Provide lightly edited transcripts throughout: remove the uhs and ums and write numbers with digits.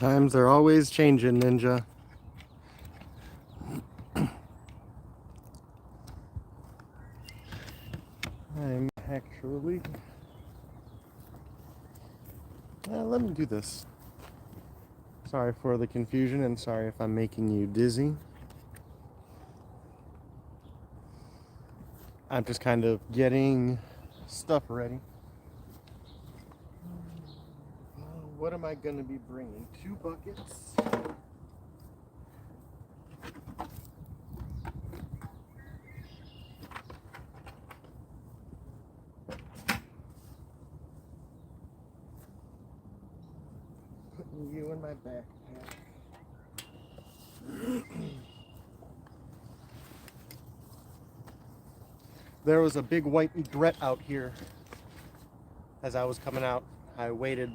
Times are always changing, Ninja. I'm actually... let me do this. Sorry for the confusion and sorry if I'm making you dizzy. I'm just kind of getting stuff ready. What am I going to be bringing? 2 buckets. Putting you in my backpack. There was a big white egret out here as I was coming out. I waited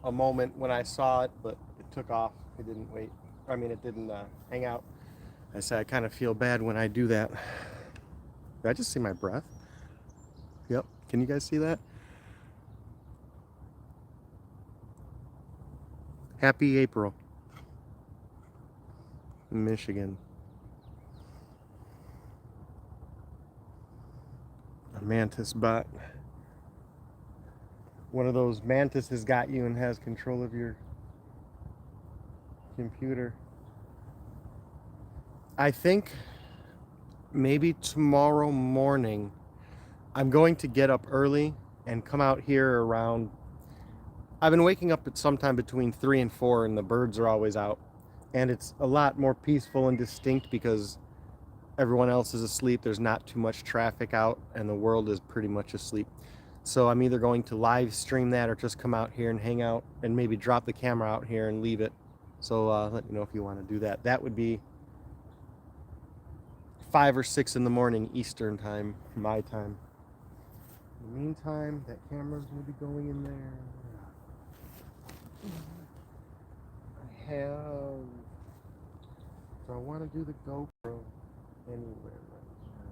a moment when I saw it, but it took off. It didn't wait. I mean, it didn't hang out. I said I kind of feel bad when I do that. Did I just see my breath? Yep. Can you guys see that? Happy April. Michigan. A mantis bot. One of those mantises got you and has control of your computer. I think maybe tomorrow morning I'm going to get up early and come out here around... I've been waking up at sometime between 3 and 4 and the birds are always out. And it's a lot more peaceful and distinct because everyone else is asleep. There's not too much traffic out and the world is pretty much asleep. So I'm either going to live stream that or just come out here and hang out and maybe drop the camera out here and leave it. So let me know if you want to do that. That would be 5 or 6 in the morning Eastern time, my time. In the meantime, that camera's going to be going in there. I have... So I want to do the GoPro anywhere right now.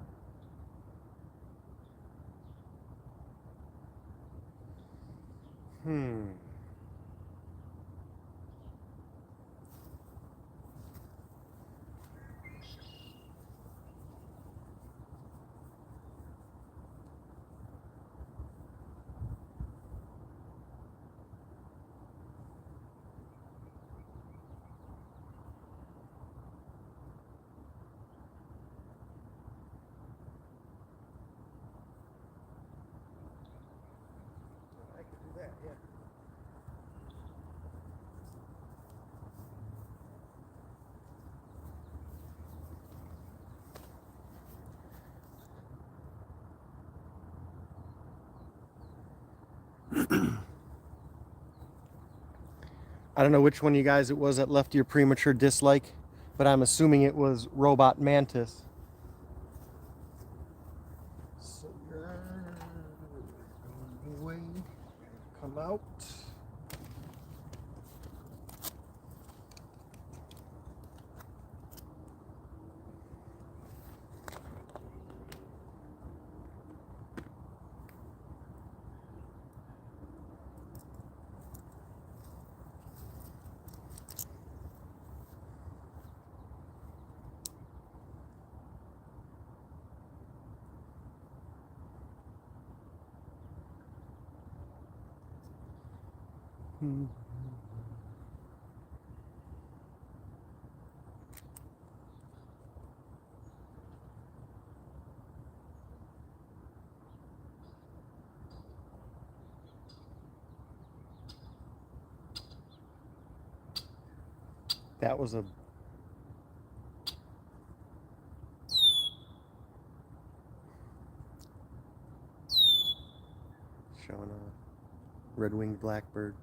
I could do that, yeah. I don't know which one of you guys it was that left your premature dislike, but I'm assuming it was Robot Mantis. So you're going away, come out. That was a... showing a red-winged blackbird.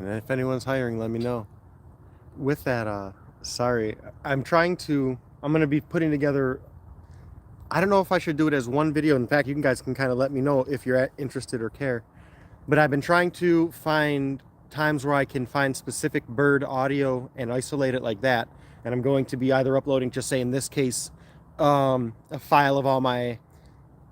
And if anyone's hiring, let me know. With that, sorry, I'm going to be putting together, I don't know if I should do it as one video. In fact, you guys can kind of let me know if you're interested or care. But I've been trying to find times where I can find specific bird audio and isolate it like that. And I'm going to be either uploading, just say in this case, a file of all my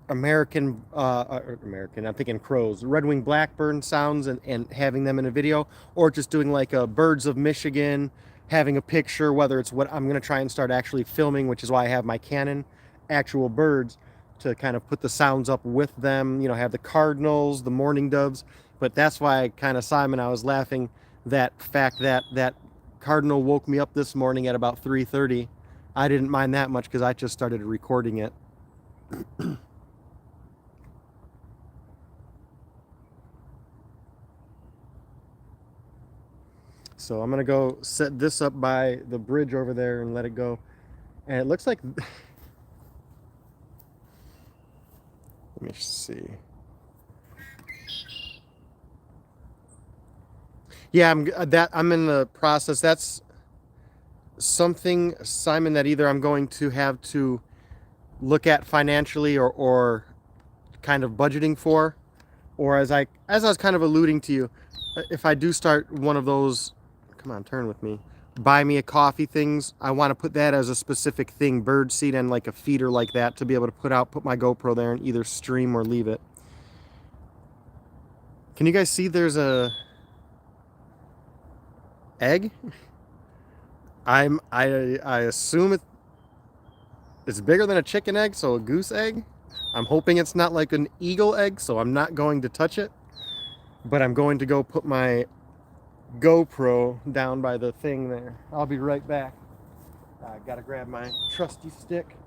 American, I'm thinking crows, red-winged blackbird sounds, and having them in a video, or just doing like a birds of Michigan, having a picture, whether it's what I'm going to try and start actually filming, which is why I have my Canon actual birds to kind of put the sounds up with them, you know, have the cardinals, the mourning doves. But that's why I kind of, Simon, I was laughing that fact that that cardinal woke me up this morning at about 3:30. I didn't mind that much because I just started recording it. So I'm gonna go set this up by the bridge over there and let it go. And it looks like, let me see. Yeah, I'm in the process. That's something, Simon, that either I'm going to have to look at financially or kind of budgeting for, or as I was kind of alluding to you, if I do start one of those, come on, turn with me, buy me a coffee things, I want to put that as a specific thing, bird seed and like a feeder like that, to be able to put my GoPro there and either stream or leave it. Can you guys see there's a egg? I assume it's bigger than a chicken egg, so a goose egg. I'm hoping it's not like an eagle egg, so I'm not going to touch it. But I'm going to go put my GoPro down by the thing there. I'll be right back. I gotta grab my trusty stick.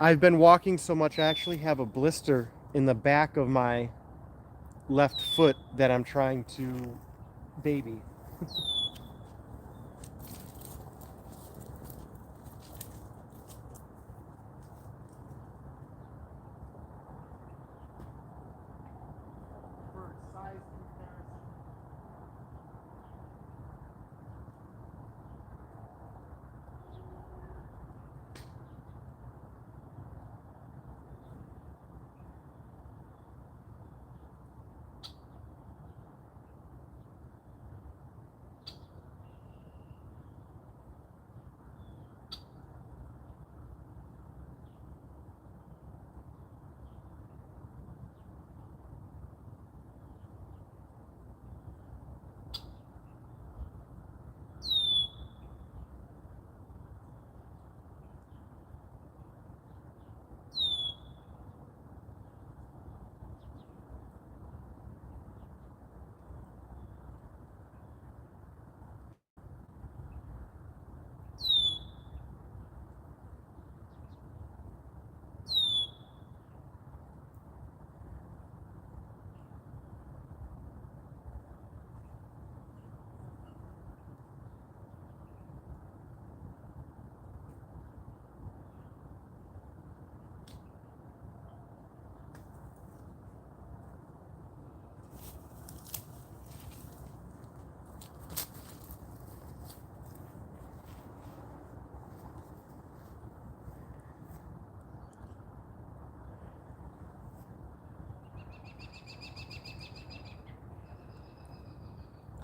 I've been walking so much, I actually have a blister in the back of my left foot that I'm trying to baby.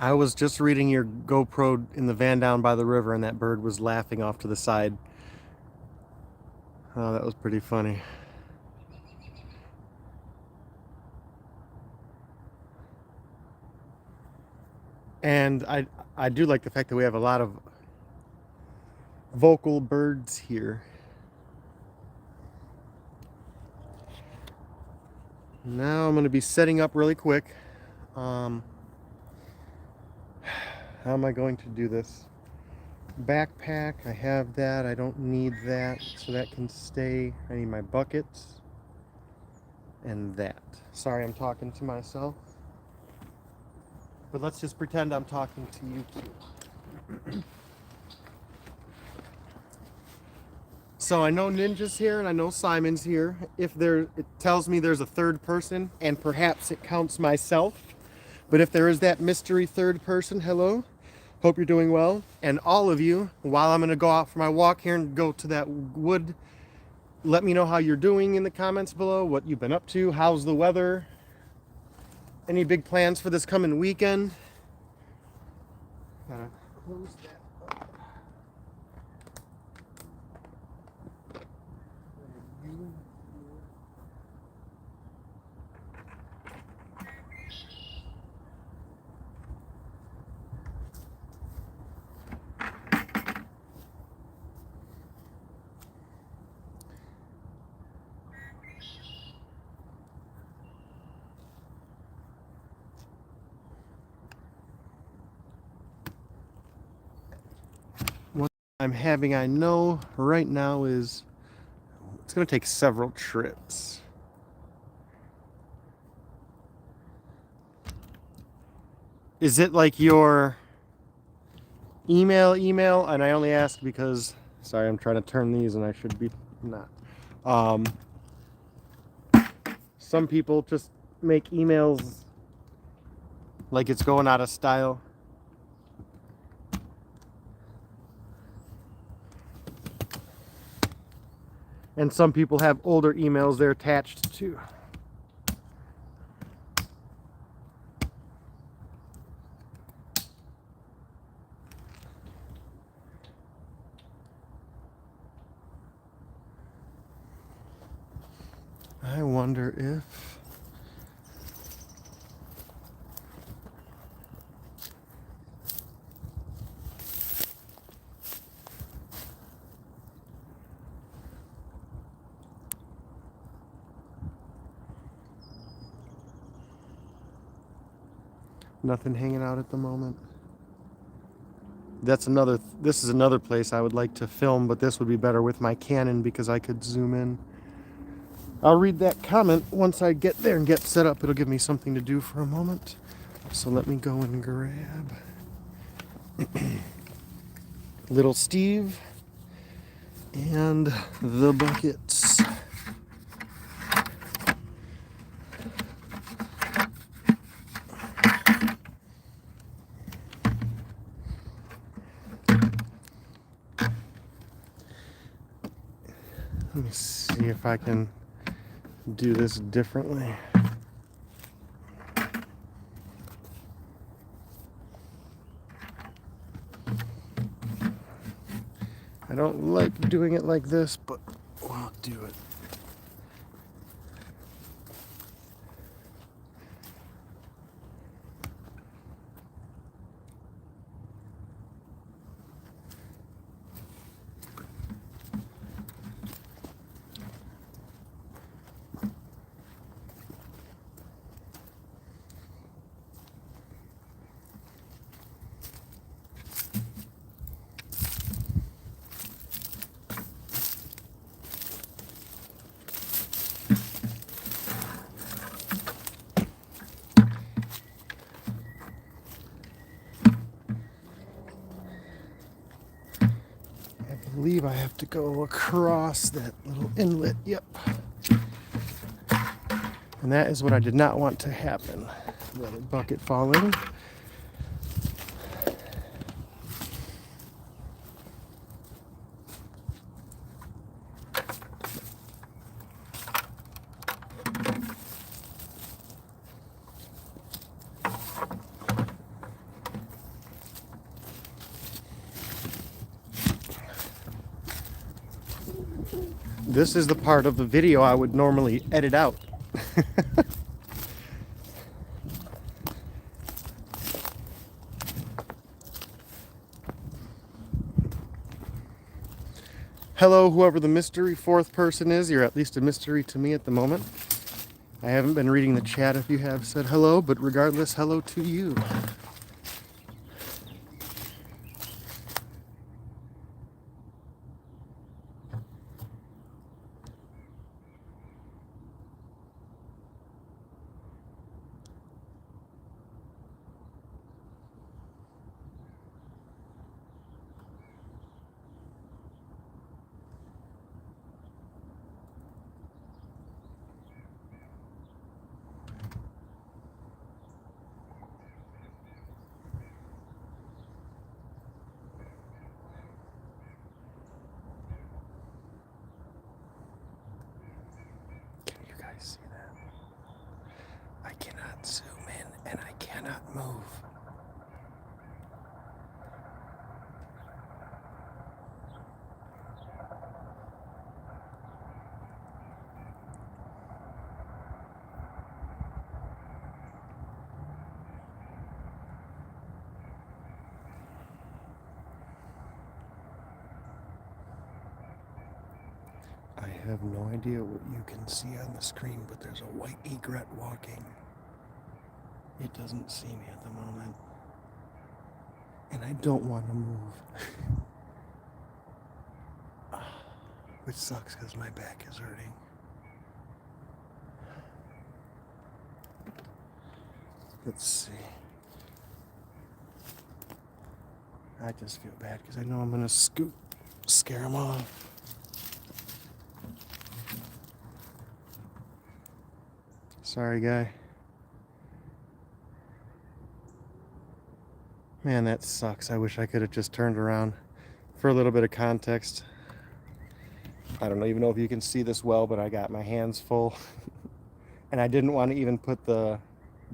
I was just reading your GoPro in the van down by the river, and that bird was laughing off to the side. Oh, that was pretty funny. And I do like the fact that we have a lot of vocal birds here. Now I'm going to be setting up really quick. How am I going to do this? Backpack, I have that. I don't need that, so that can stay. I need my buckets and that. Sorry, I'm talking to myself. But let's just pretend I'm talking to you too. So I know Ninja's here and I know Simon's here. It tells me there's a third person, and perhaps it counts myself. But if there is that mystery third person, hello. Hope you're doing well. And all of you, while I'm going to go out for my walk here and go to that wood, let me know how you're doing in the comments below, what you've been up to, how's the weather, any big plans for this coming weekend. Gotta close that up. What I'm having, I know right now, is it's going to take several trips. Is it like your email? And I only ask because, sorry, I'm trying to turn these and I should be not. Some people just make emails like it's going out of style. And some people have older emails they're attached to. I wonder if nothing hanging out at the moment. This is another place I would like to film, but this would be better with my Canon because I could zoom in. I'll read that comment once I get there and get set up. It'll give me something to do for a moment. So let me go and grab little Steve and the buckets. Let me see if I can do this differently. I don't like doing it like this, but we'll do it. I believe I have to go across that little inlet. Yep. And that is what I did not want to happen. Another bucket falling. This is the part of the video I would normally edit out. Hello, whoever the mystery fourth person is. You're at least a mystery to me at the moment. I haven't been reading the chat if you have said hello, but regardless, hello to you. have no idea what you can see on the screen, but there's a white egret walking. It doesn't see me at the moment. And I don't want to move. Which sucks because my back is hurting. Let's see. I just feel bad because I know I'm going to scare him off. Sorry, guy. Man, that sucks. I wish I could have just turned around. For a little bit of context, I don't even know if you can see this well, but I got my hands full. And I didn't want to even put the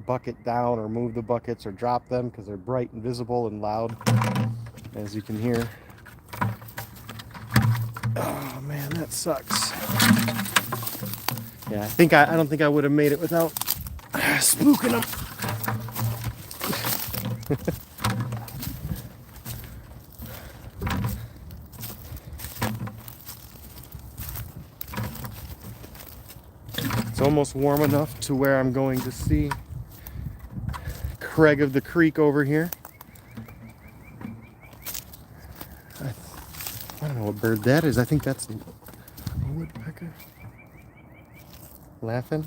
bucket down or move the buckets or drop them because they're bright and visible and loud, as you can hear. Oh man, that sucks. Yeah, I don't think I would have made it without spooking them. It's almost warm enough to where I'm going to see Craig of the Creek over here. I don't know what bird that is. I think that's a woodpecker. Laughing.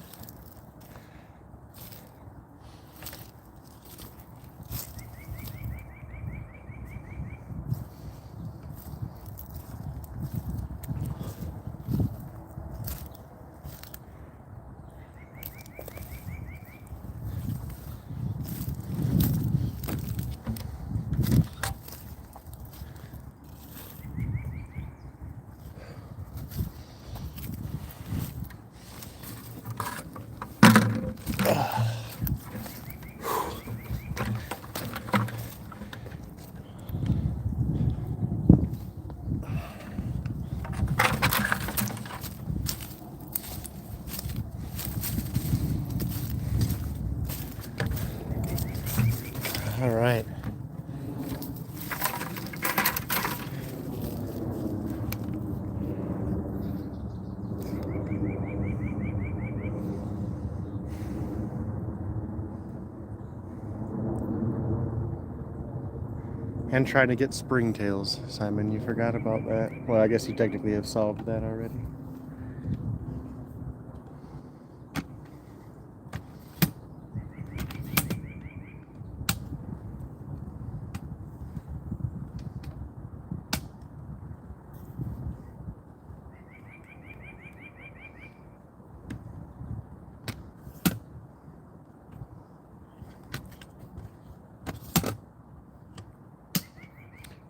All right. And trying to get springtails, Simon. You forgot about that. Well, I guess you technically have solved that already.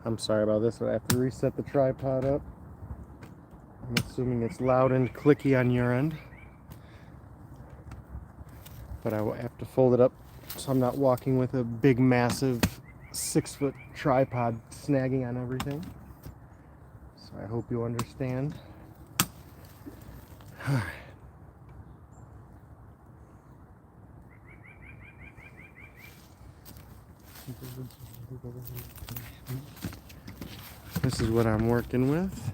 I'm sorry about this, but I have to reset the tripod up. I'm assuming it's loud and clicky on your end. But I will have to fold it up so I'm not walking with a big, massive 6-foot tripod snagging on everything. So I hope you understand. This is what I'm working with.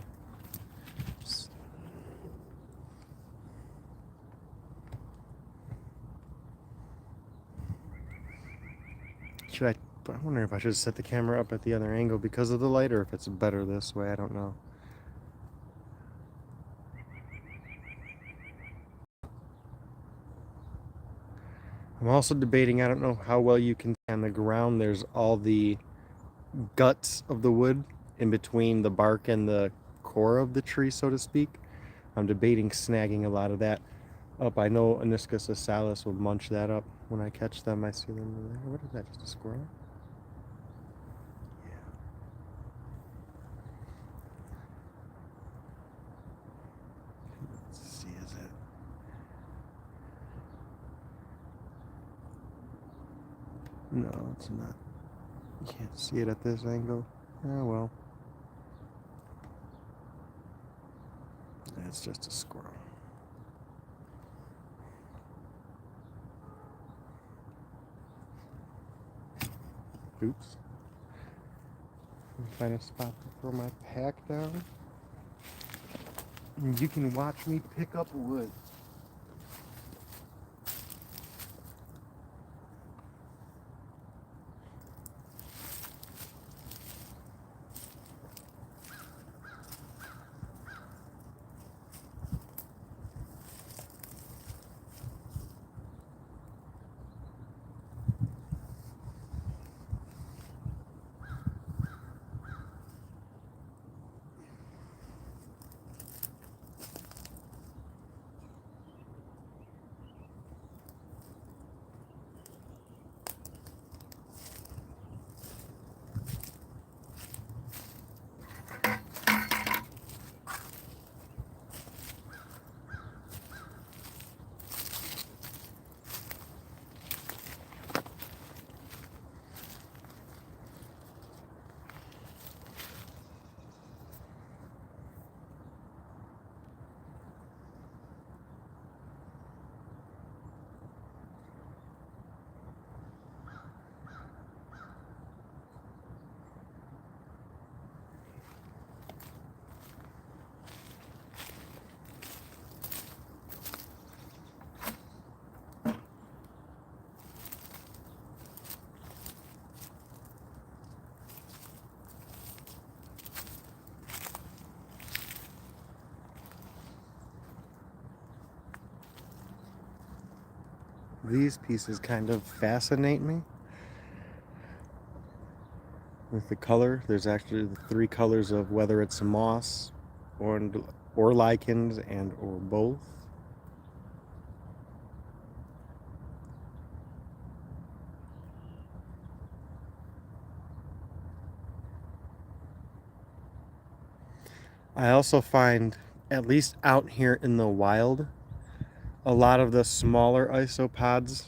I wonder if I should set the camera up at the other angle because of the light, or if it's better this way. I don't know. I'm also debating, I don't know how well you can see on the ground, there's all the guts of the wood in between the bark and the core of the tree, so to speak. I'm debating snagging a lot of that up. I know Aniscus osalis will munch that up when I catch them. I see them over there. What is that, just a squirrel? Yeah. Let's see, is it? No, it's not. You can't see it at this angle. Oh well. It's just a squirrel. Oops. Find a spot to throw my pack down. and you can watch me pick up wood. These pieces kind of fascinate me with the color. There's actually the three colors of whether it's moss or lichens and or both. I also find, at least out here in the wild, a lot of the smaller isopods,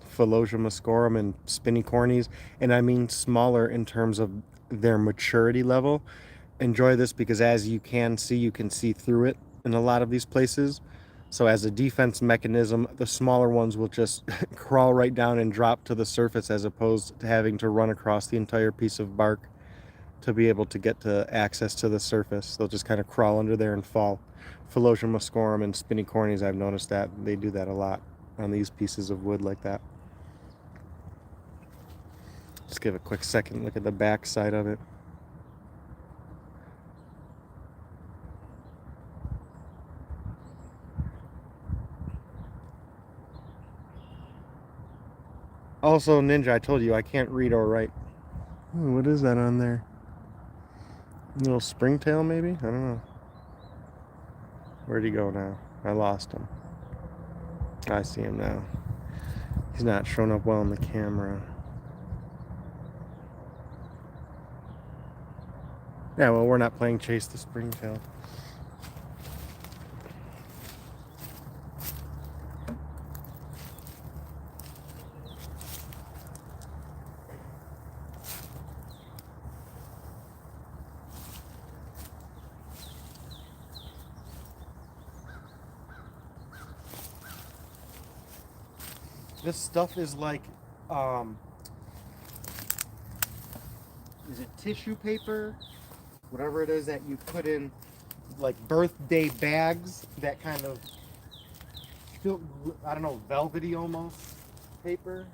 Phyllosia muscorum and spinnicornis, and I mean smaller in terms of their maturity level, enjoy this because as you can see through it in a lot of these places. So as a defense mechanism, the smaller ones will just crawl right down and drop to the surface as opposed to having to run across the entire piece of bark to be able to get to access to the surface. They'll just kind of crawl under there and fall. Phyllosia muscorum and spinnicornis, I've noticed that they do that a lot on these pieces of wood like that. Just give a quick second look at the back side of it. Also, Ninja, I told you I can't read or write. Ooh, what is that on there? A little springtail, maybe? I don't know. Where'd he go now? I lost him. I see him now. He's not showing up well on the camera. Yeah, well, we're not playing Chase the Springtail. This stuff is like, is it tissue paper? Whatever it is that you put in, like birthday bags, that kind of, I don't know, velvety almost paper.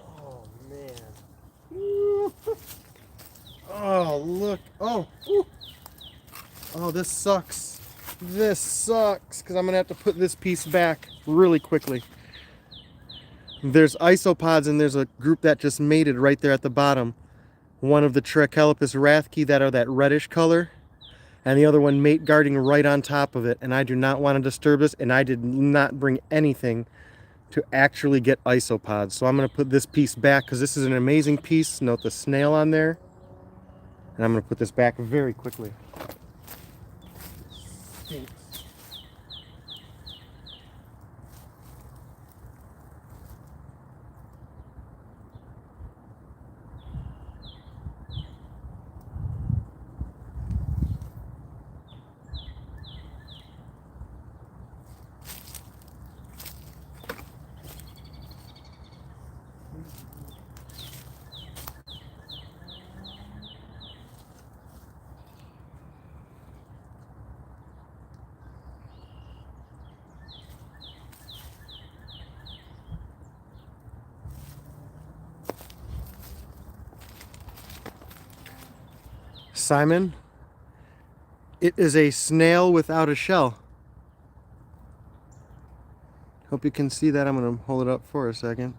Oh, man. Oh, look. Oh, ooh. Oh, this sucks. This sucks, because I'm going to have to put this piece back really quickly. There's isopods, and there's a group that just mated right there at the bottom. One of the Trachelopus rathke that are that reddish color, and the other one mate guarding right on top of it. And I do not want to disturb this, and I did not bring anything to actually get isopods. So I'm going to put this piece back, because this is an amazing piece. Note the snail on there. And I'm going to put this back very quickly. Stinks. Simon, it is a snail without a shell. Hope you can see that. I'm going to hold it up for a second.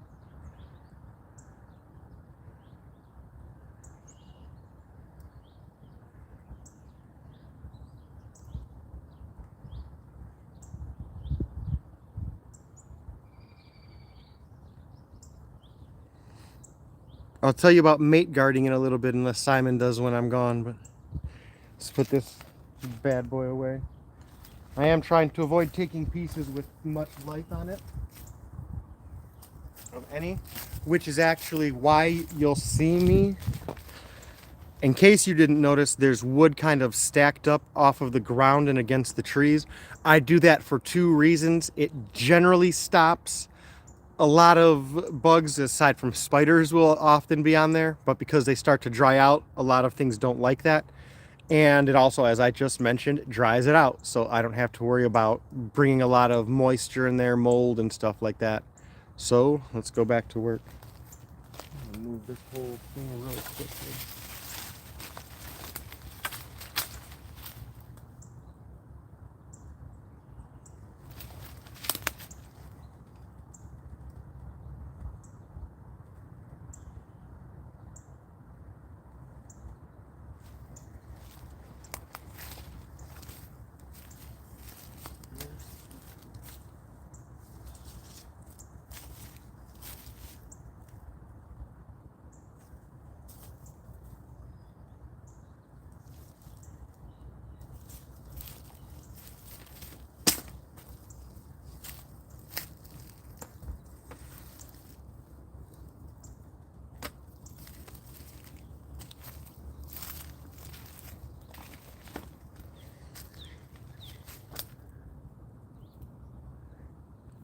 I'll tell you about mate guarding in a little bit unless Simon does when I'm gone, but let's put this bad boy away. I am trying to avoid taking pieces with much life on it, of any, which is actually why you'll see me. In case you didn't notice, there's wood kind of stacked up off of the ground and against the trees. I do that for two reasons. It generally stops a lot of bugs, aside from spiders, will often be on there, but because they start to dry out, a lot of things don't like that. And it also, as I just mentioned, dries it out, so I don't have to worry about bringing a lot of moisture in there, mold and stuff like that. So let's go back to work. I'm gonna move this whole thing really quickly.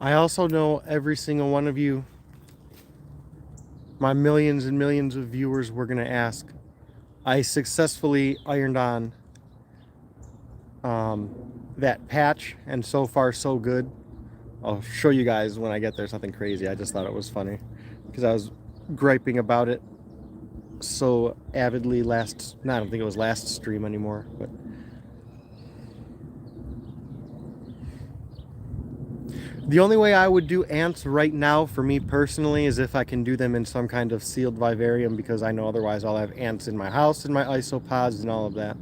I also know every single one of you, my millions and millions of viewers, were going to ask. I successfully ironed on that patch, and so far so good. I'll show you guys when I get there something crazy. I just thought it was funny because I was griping about it so avidly I don't think it was last stream anymore, but the only way I would do ants right now for me personally is if I can do them in some kind of sealed vivarium, because I know otherwise I'll have ants in my house and my isopods and all of that.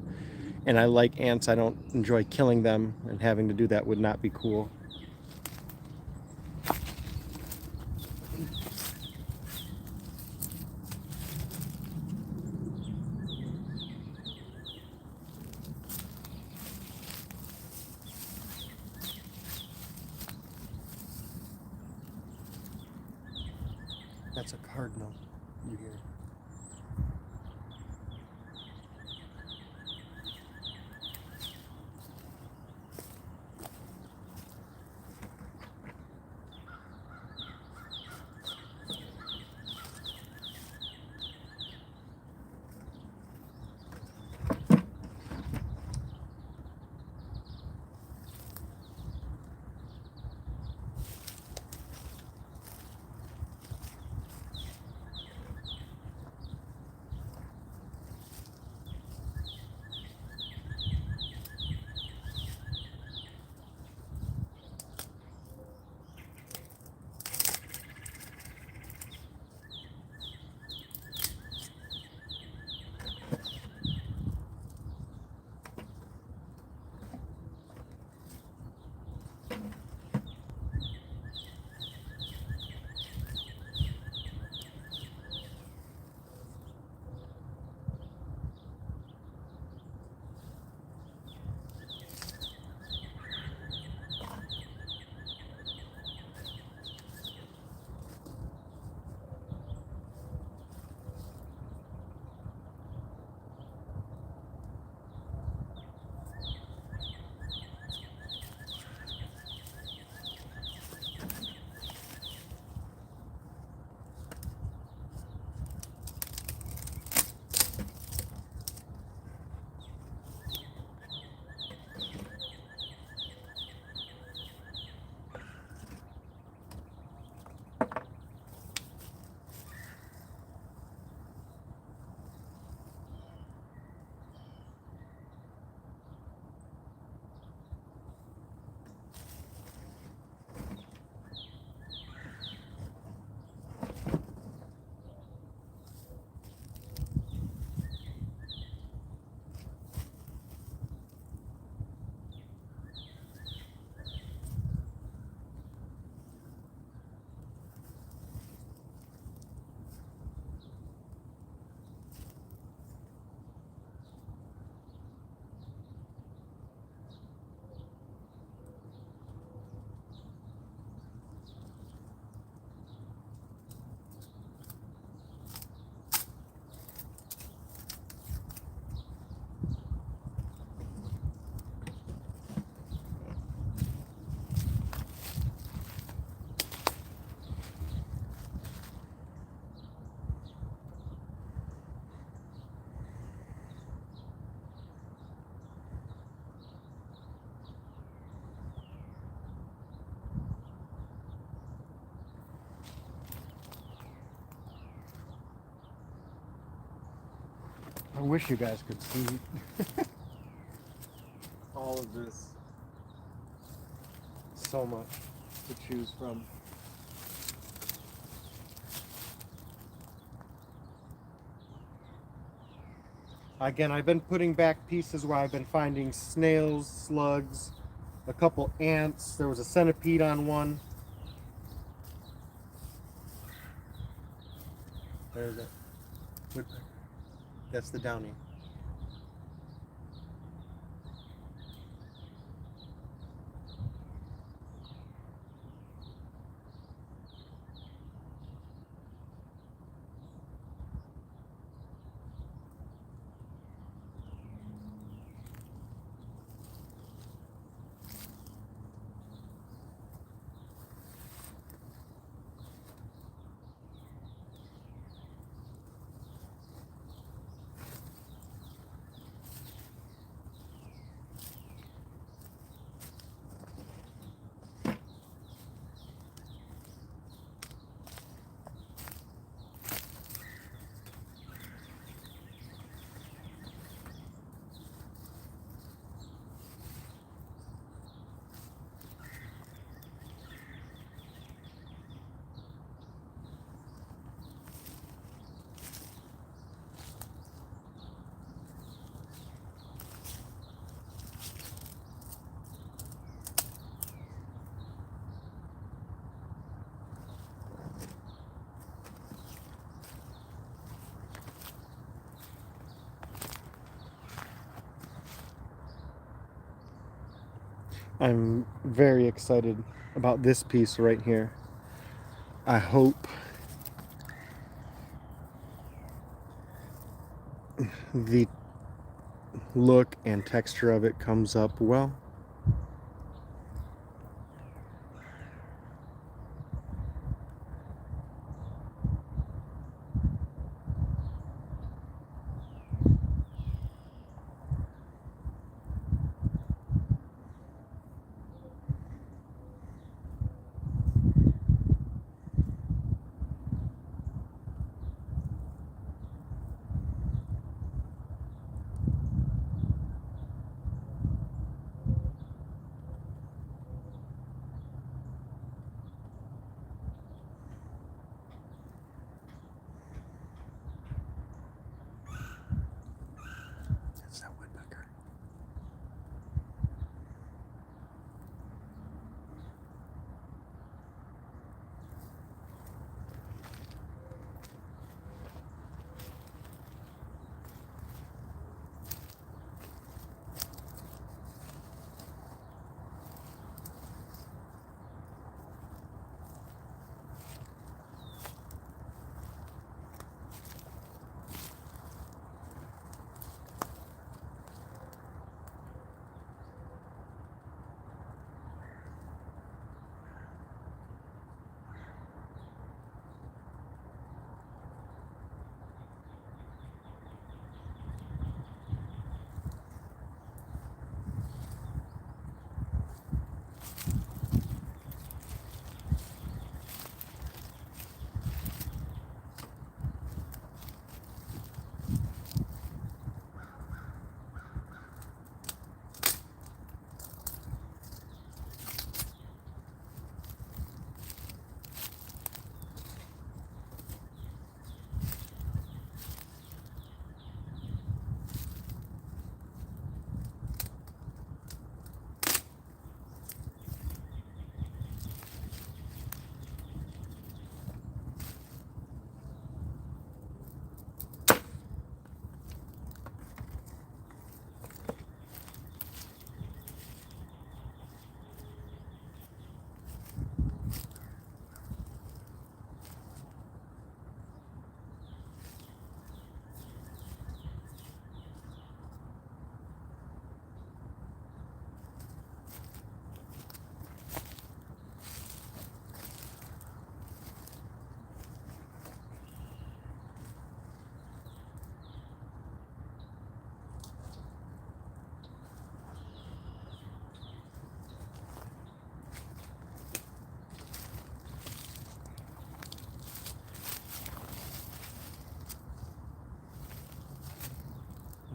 And I like ants. I don't enjoy killing them, and having to do that would not be cool. That's a cardinal you hear. wish you guys could see all of this. So much to choose from. Again, I've been putting back pieces where I've been finding snails, slugs, a couple ants. There was a centipede on one. There's a woodpecker. That's the downy. I'm very excited about this piece right here. I hope the look and texture of it comes up well.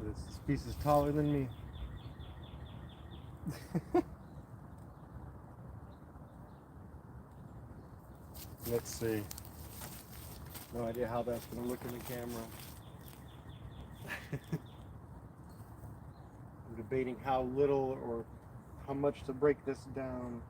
This piece is taller than me. Let's see. No idea how that's going to look in the camera. I'm debating how little or how much to break this down.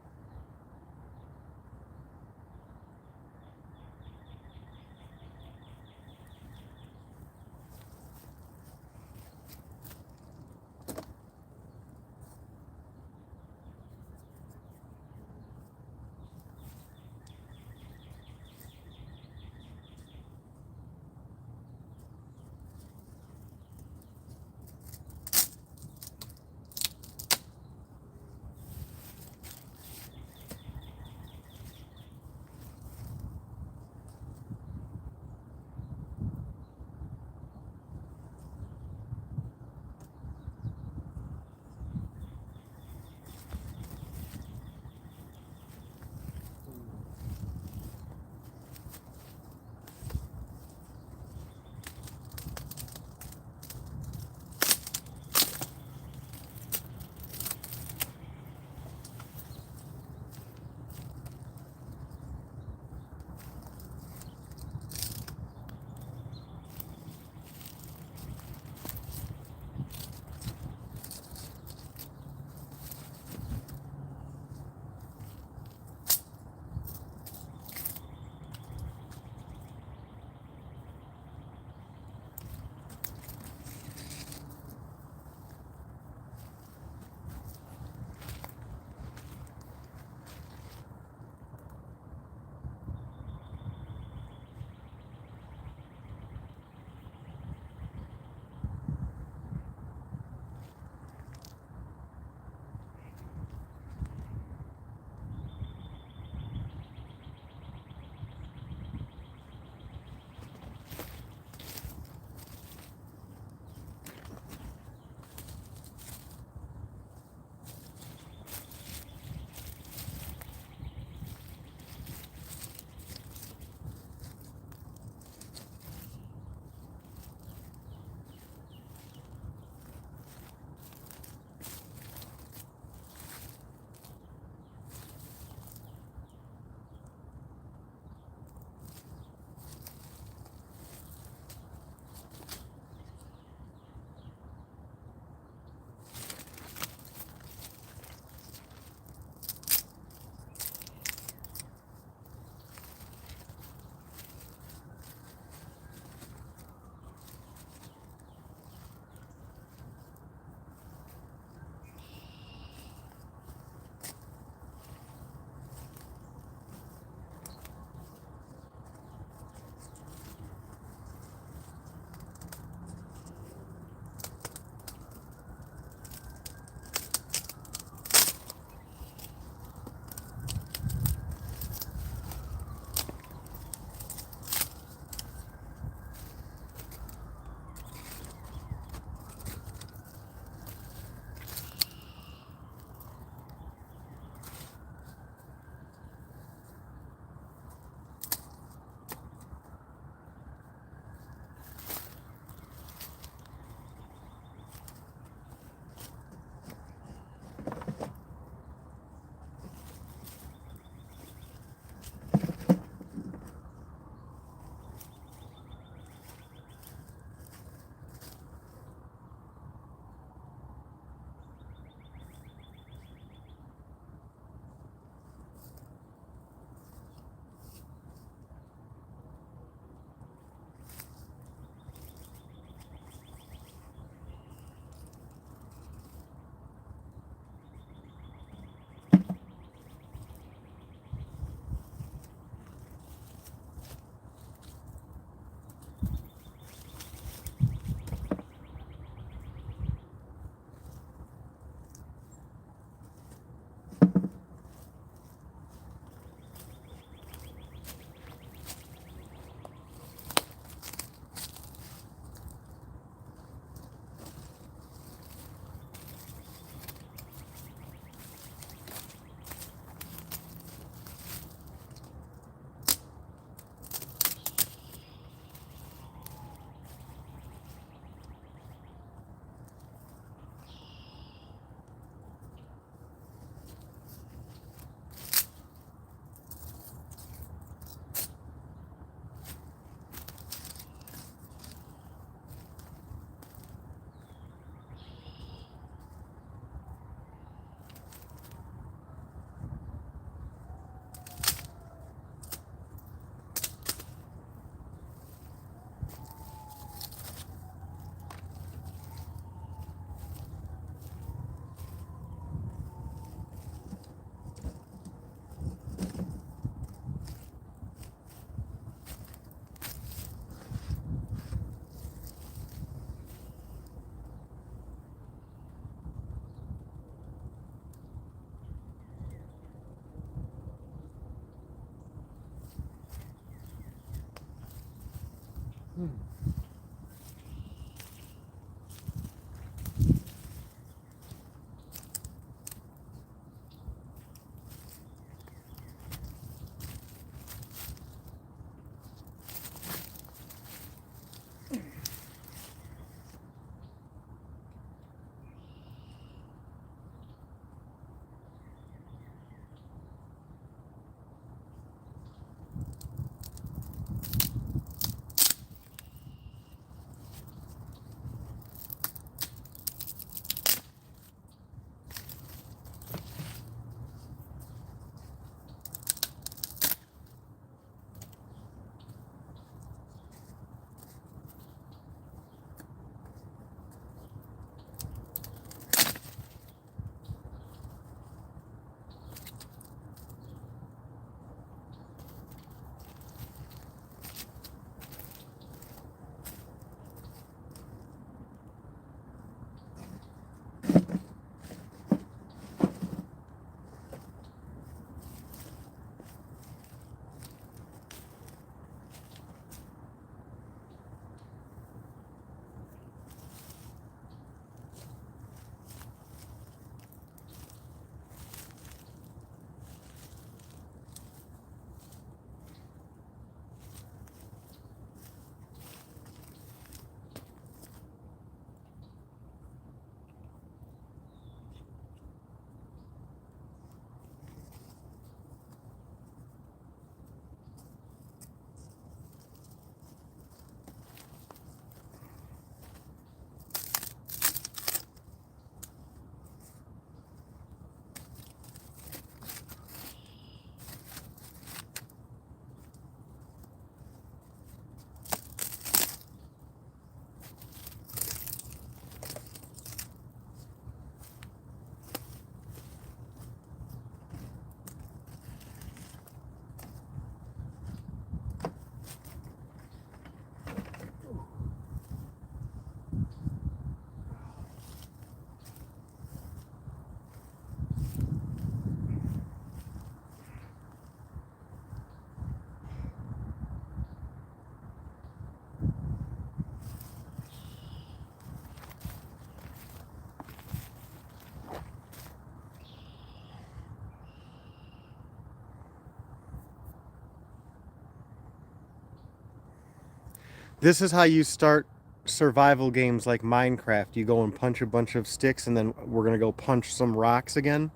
This is how you start survival games like Minecraft. You go and punch a bunch of sticks, and then we're gonna go punch some rocks again.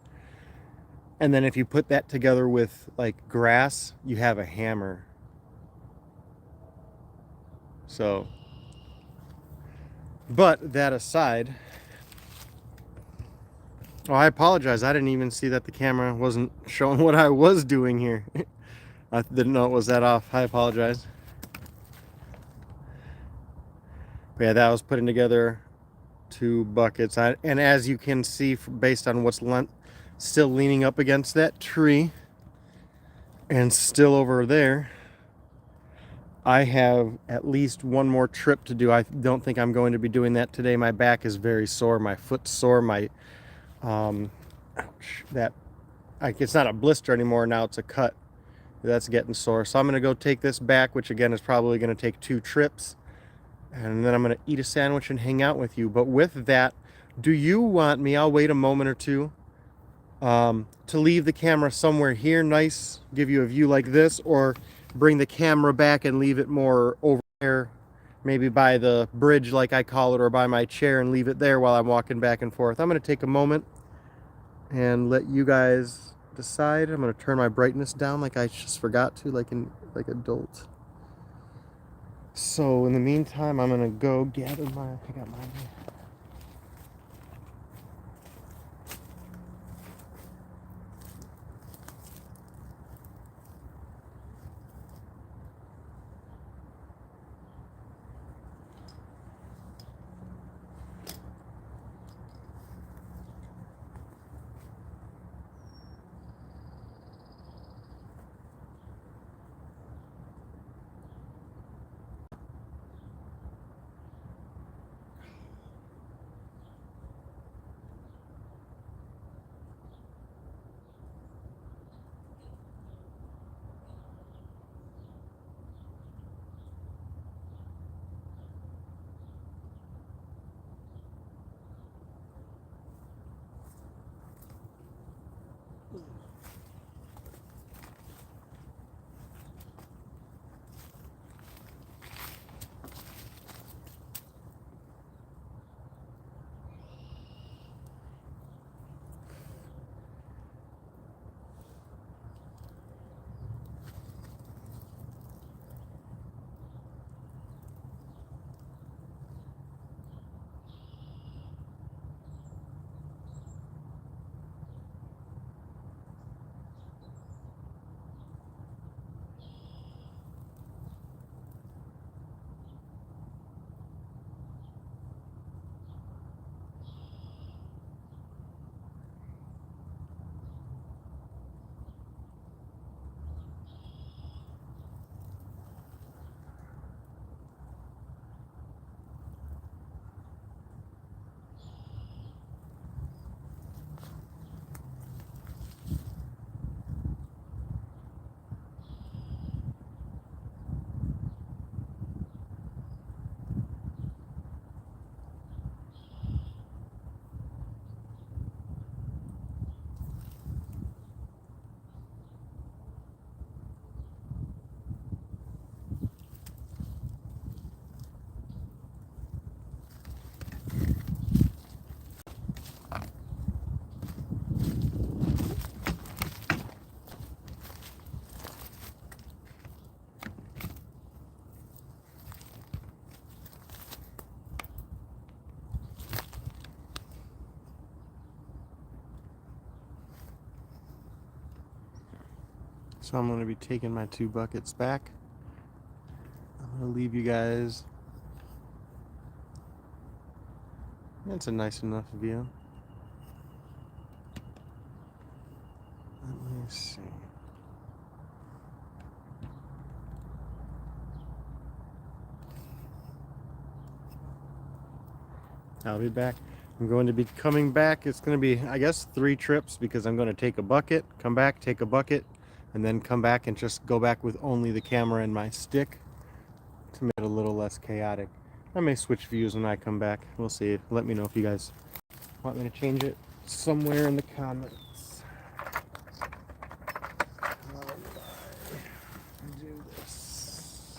And then if you put that together with like grass, you have a hammer. So, but that aside, oh, I apologize. I didn't even see that the camera wasn't showing what I was doing here. I didn't know it was that off. I apologize. But yeah, that was putting together 2 buckets. And as you can see, based on what's still leaning up against that tree and still over there, I have at least one more trip to do. I don't think I'm going to be doing that today. My back is very sore. My foot's sore. Ouch, it's not a blister anymore. Now it's a cut. That's getting sore. So I'm going to go take this back, which again is probably going to take 2 trips. And then I'm going to eat a sandwich and hang out with you. But with that, do you want me, I'll wait a moment or two, to leave the camera somewhere here nice, give you a view like this, or bring the camera back and leave it more over there, maybe by the bridge like I call it, or by my chair, and leave it there while I'm walking back and forth. I'm going to take a moment and let you guys decide. I'm going to turn my brightness down like I just forgot to, like adult. So in the meantime, I'm going to go gather I got mine here. So I'm going to be taking my 2 buckets back. I'm going to leave you guys. That's a nice enough view. Let me see. I'll be back. I'm going to be coming back. It's going to be, I guess, 3 trips, because I'm going to take a bucket, come back, take a bucket, and then come back and just go back with only the camera and my stick to make it a little less chaotic. I may switch views when I come back. We'll see. Let me know if you guys want me to change it somewhere in the comments. How do I do this?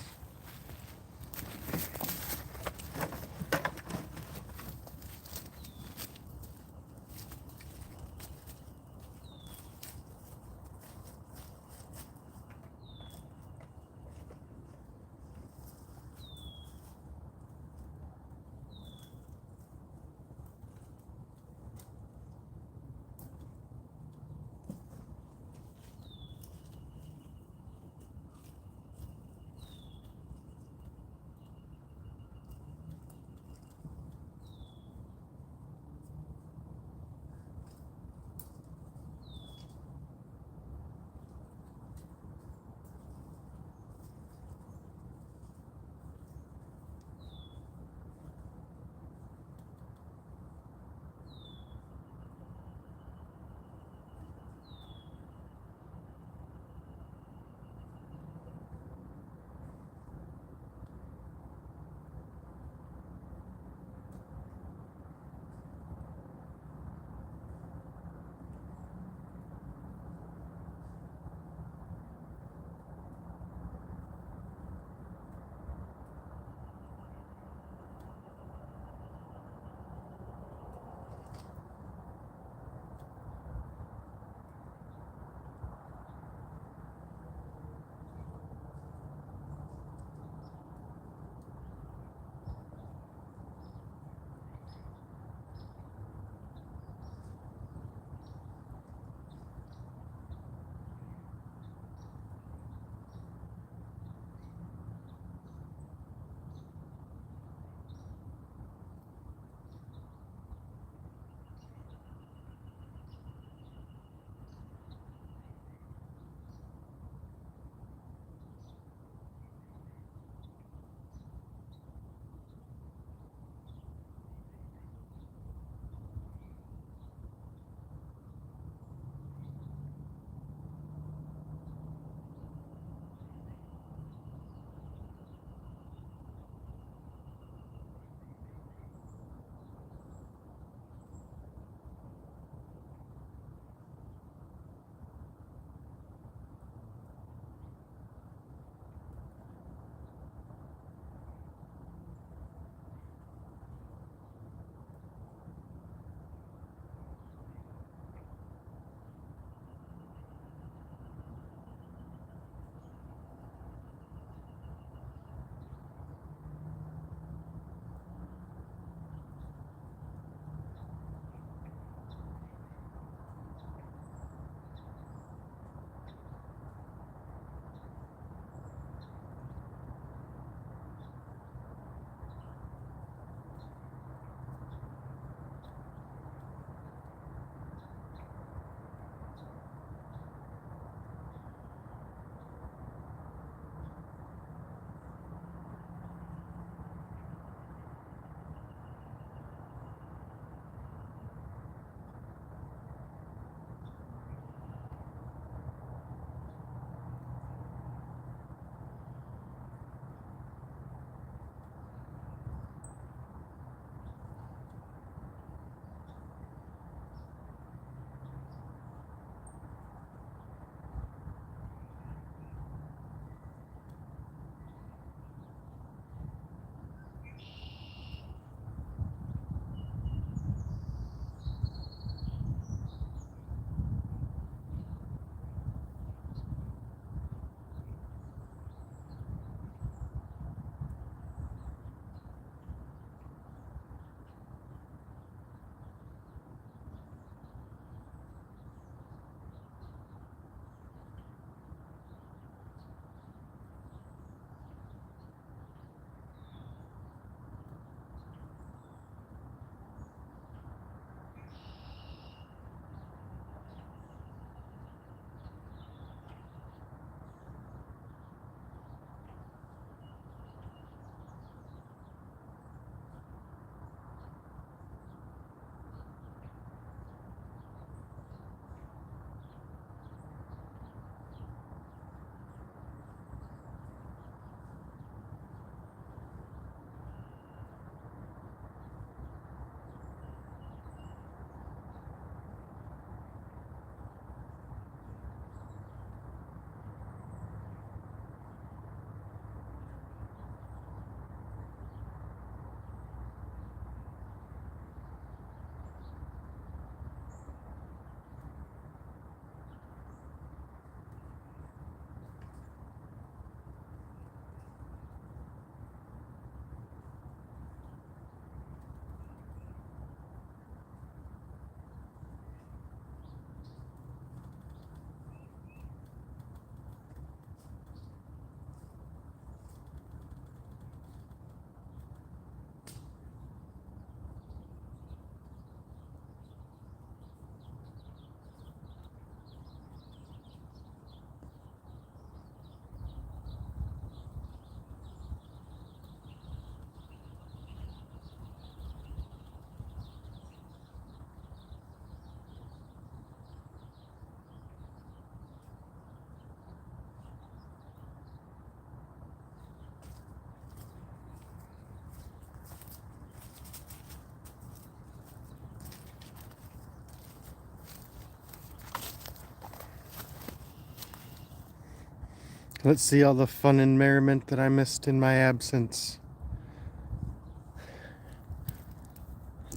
Let's see all the fun and merriment that I missed in my absence.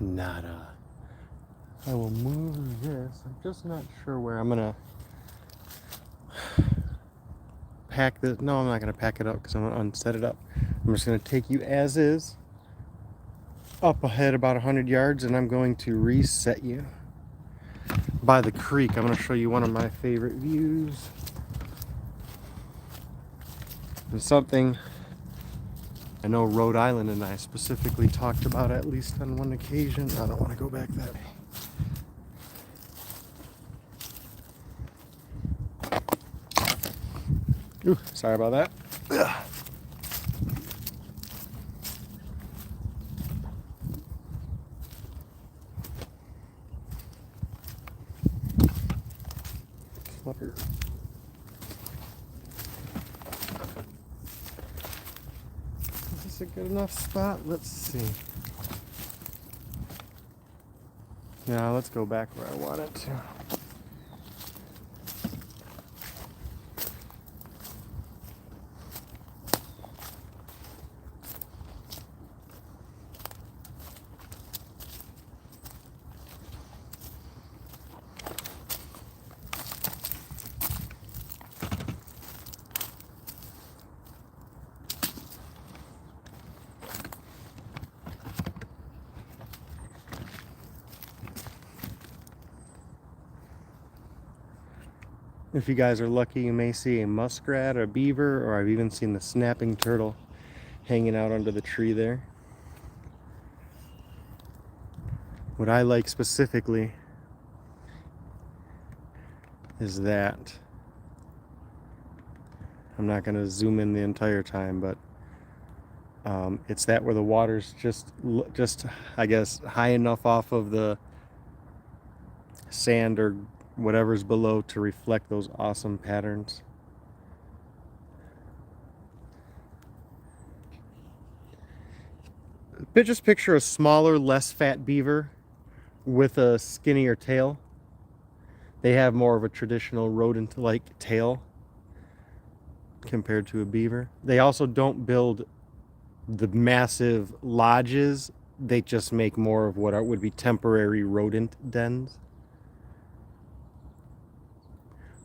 Nada. I will move this. I'm just not sure where I'm gonna pack this. No, I'm not gonna pack it up because I'm gonna unset it up. I'm just gonna take you as is up ahead about 100 yards, and I'm going to reset you by the creek. I'm gonna show you one of my favorite views. And something I know Rhode Island and I specifically talked about at least on one occasion. I don't want to go back that way. Ooh, sorry about that. Ugh. Fluffer. Is this a good enough spot? Let's see. Now let's go back where I want it to. If you guys are lucky, you may see a muskrat, a beaver, or I've even seen the snapping turtle hanging out under the tree there. What I like specifically is that. I'm not going to zoom in the entire time, but it's that where the water's just I guess high enough off of the sand or whatever's below to reflect those awesome patterns. Just picture a smaller, less fat beaver with a skinnier tail. They have more of a traditional rodent-like tail compared to a beaver. They also don't build the massive lodges. They just make more of what would be temporary rodent dens.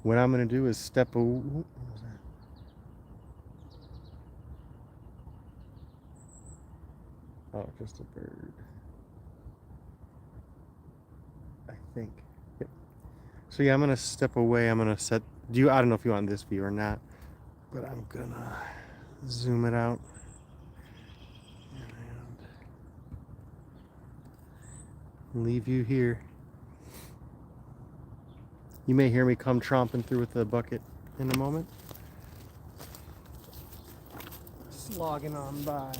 What I'm going to do is step away. What was that? Oh, just a bird. I think. Yep. So yeah, I'm going to step away. I'm going to set... I don't know if you want this view or not, but I'm going to zoom it out. And leave you here. You may hear me come tromping through with the bucket in a moment. Slogging on by.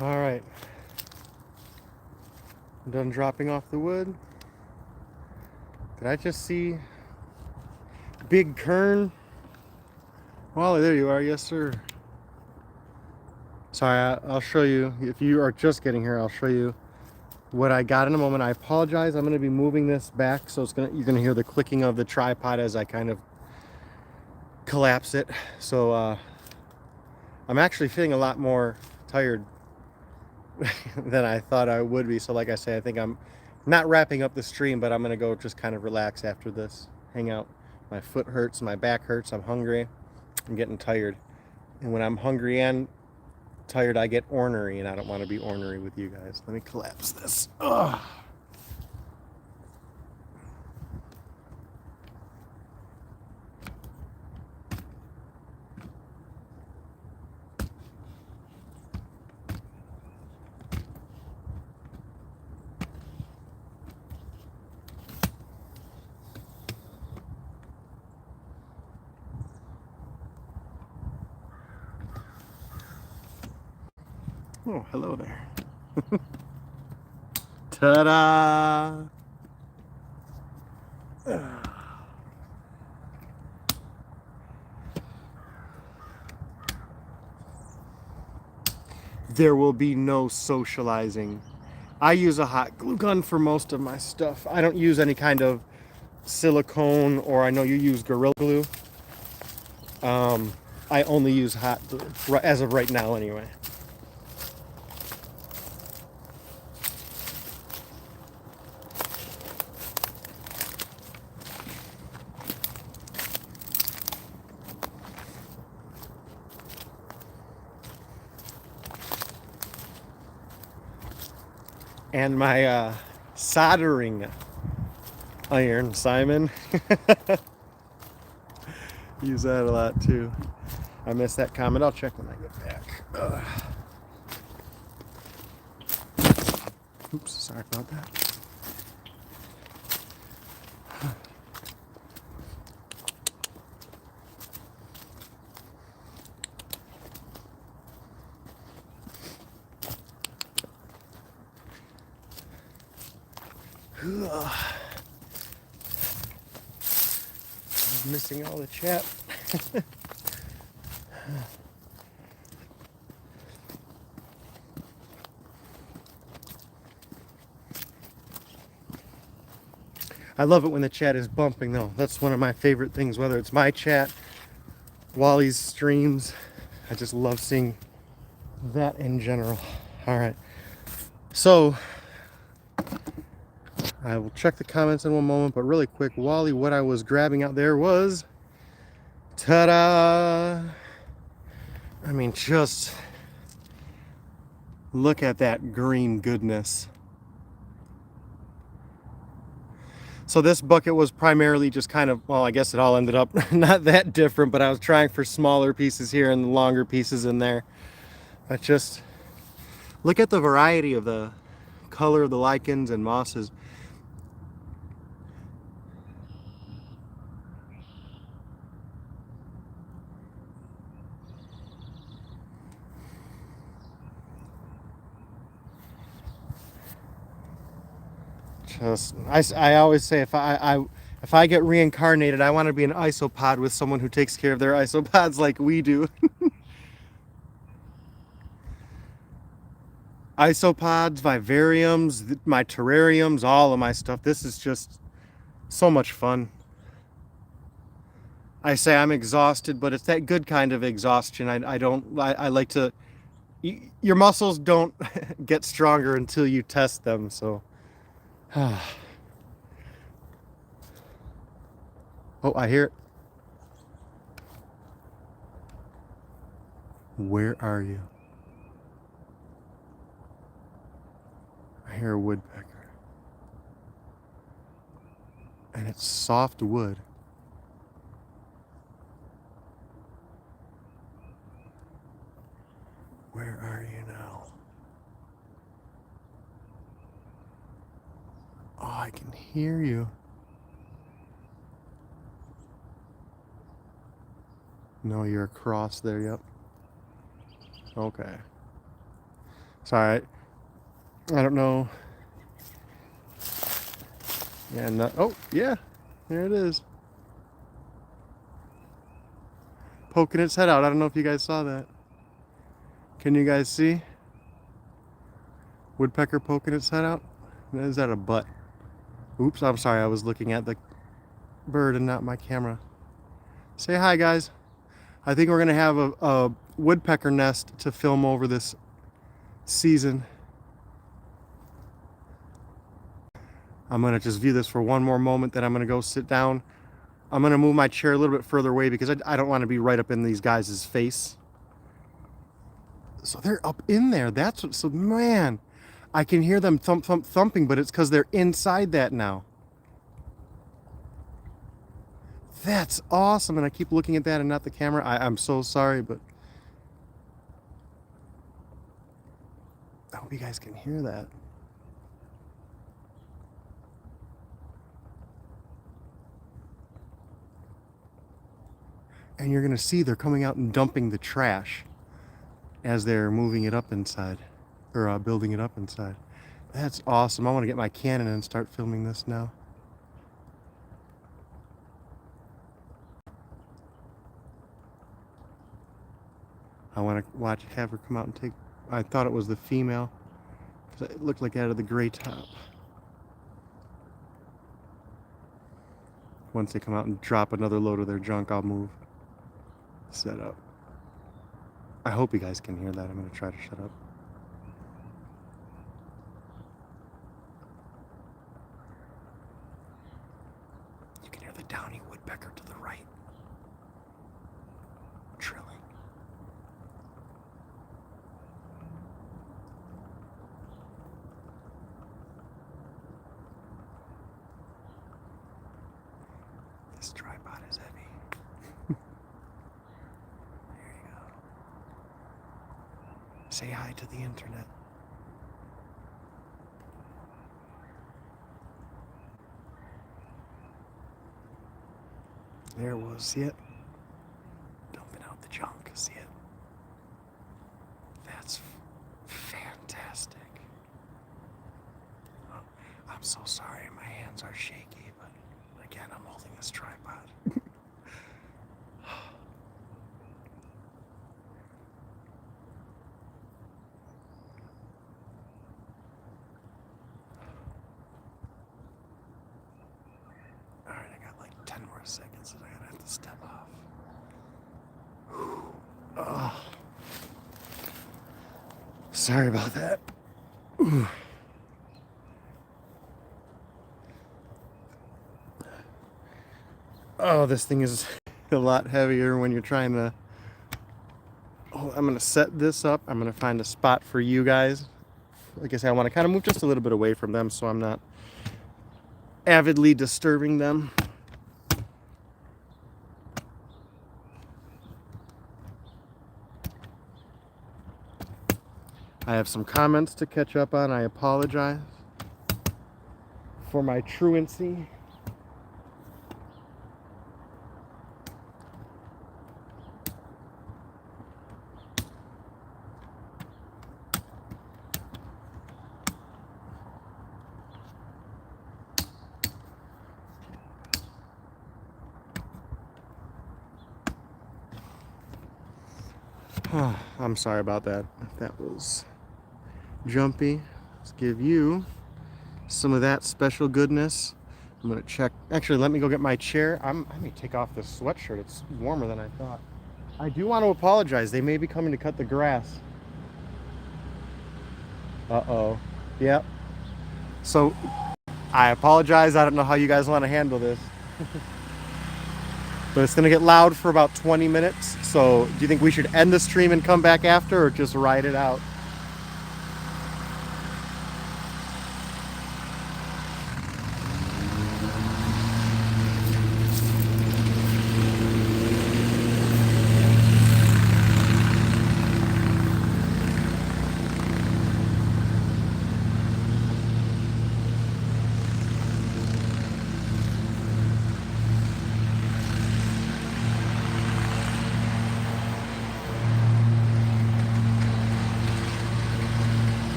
All right. I'm done dropping off the wood. Did I just see Big Kern? Wally, there you are. Yes, sir. Sorry, I'll show you. If you are just getting here, I'll show you what I got in a moment. I apologize. I'm going to be moving this back, so you're going to hear the clicking of the tripod as I kind of collapse it. So I'm actually feeling a lot more tired than I thought I would be. So like I say, I think I'm not wrapping up the stream, but I'm going to go just kind of relax after this, hang out. My foot hurts, my back hurts, I'm hungry, I'm getting tired. And when I'm hungry and tired, I get ornery, and I don't want to be ornery with you guys. Let me collapse this. Ugh. Oh, hello there. Ta-da! There will be no socializing. I use a hot glue gun for most of my stuff. I don't use any kind of silicone, or I know you use Gorilla Glue. I only use hot glue, as of right now anyway. And my soldering iron, Simon. Use that a lot too. I missed that comment. I'll check when I get back. Oops, sorry about that. I'm missing all the chat. I love it when the chat is bumping though. That's one of my favorite things, whether it's my chat, Wally's streams. I just love seeing that in general. All right. So I will check the comments in one moment, but really quick, Wally, what I was grabbing out there was, ta-da! I mean, just look at that green goodness. So this bucket was primarily just kind of, well, I guess it all ended up not that different, but I was trying for smaller pieces here and longer pieces in there. But just look at the variety of the color of the lichens and mosses. Just, I always say if I get reincarnated, I want to be an isopod with someone who takes care of their isopods like we do. Isopods, vivariums, my terrariums, all of my stuff. This is just so much fun. I say I'm exhausted, but it's that good kind of exhaustion. I like to, your muscles don't get stronger until you test them, so. Oh, I hear it. Where are you? I hear a woodpecker. And it's soft wood. Where are you now? Oh, I can hear you. No, you're across there, yep. Okay. Sorry, I don't know. And oh yeah, there it is, poking its head out. I don't know if you guys saw that. Can you guys see woodpecker poking its head out? Is that a butt? Oops, I'm sorry. I was looking at the bird and not my camera. Say hi, guys. I think we're gonna have a woodpecker nest to film over this season. I'm gonna just view this for one more moment, then I'm gonna go sit down. I'm gonna move my chair a little bit further away because I don't want to be right up in these guys' face. So they're up in there. That's what, so man, I can hear them thumping, but it's because they're inside that now. That's awesome. And I keep looking at that and not the camera. I'm so sorry, but I hope you guys can hear that. And you're going to see they're coming out and dumping the trash as they're moving it up inside, or building it up inside. That's awesome. I want to get my Canon and start filming this now. I want to have her come out and take, I thought it was the female, because it looked like out of the gray top. Once they come out and drop another load of their junk, I'll move. Set up. I hope you guys can hear that. I'm going to try to shut up. You can hear the downy woodpecker to the right trilling. This tripod is heavy. Say hi to the internet. There it was, see it? Dumping out the junk, see it? That's fantastic. Oh, I'm so sorry, my hands are shaky, but again, I'm holding this tripod. Seconds and I'm gonna have to step off. Oh. Sorry about that. Oh, this thing is a lot heavier when you're trying to. Oh, I'm gonna set this up. I'm gonna find a spot for you guys. Like I said, I want to kind of move just a little bit away from them so I'm not avidly disturbing them. I have some comments to catch up on. I apologize for my truancy. I'm sorry about that. That was jumpy. Let's give you some of that special goodness. I'm gonna check. Actually, let me go get my chair. I may take off this sweatshirt. It's warmer than I thought. I do want to apologize. They may be coming to cut the grass. Uh-oh. Yep. So, I apologize. I don't know how you guys want to handle this. But it's going to get loud for about 20 minutes. So, do you think we should end the stream and come back after, or just ride it out?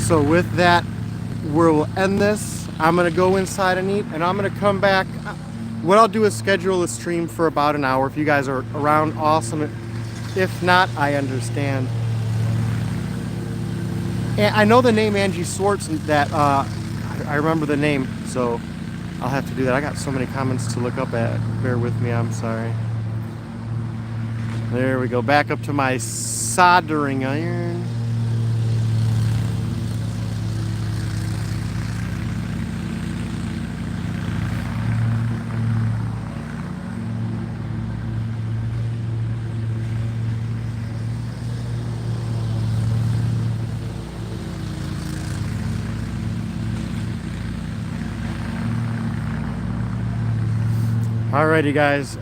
So with that, we'll end this. I'm gonna go inside and eat, and I'm gonna come back. What I'll do is schedule a stream for about an hour. If you guys are around, awesome. If not, I understand. And I know the name Angie Swartz, that I remember the name, so I'll have to do that. I got so many comments to look up at. Bear with me, I'm sorry. There we go, back up to my soldering iron. Alrighty guys,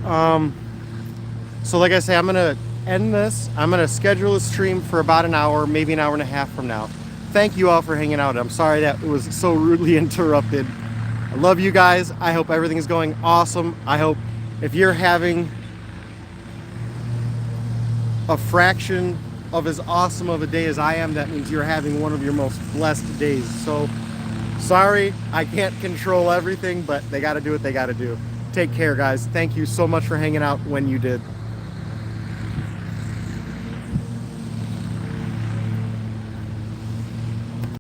so like I say, I'm gonna end this. I'm gonna schedule a stream for about an hour, maybe an hour and a half from now. Thank you all for hanging out. I'm sorry that it was so rudely interrupted. I love you guys. I hope everything is going awesome. I hope if you're having a fraction of as awesome of a day as I am, that means you're having one of your most blessed days. So sorry, I can't control everything, but they gotta do what they gotta do. Take care, guys. Thank you so much for hanging out when you did.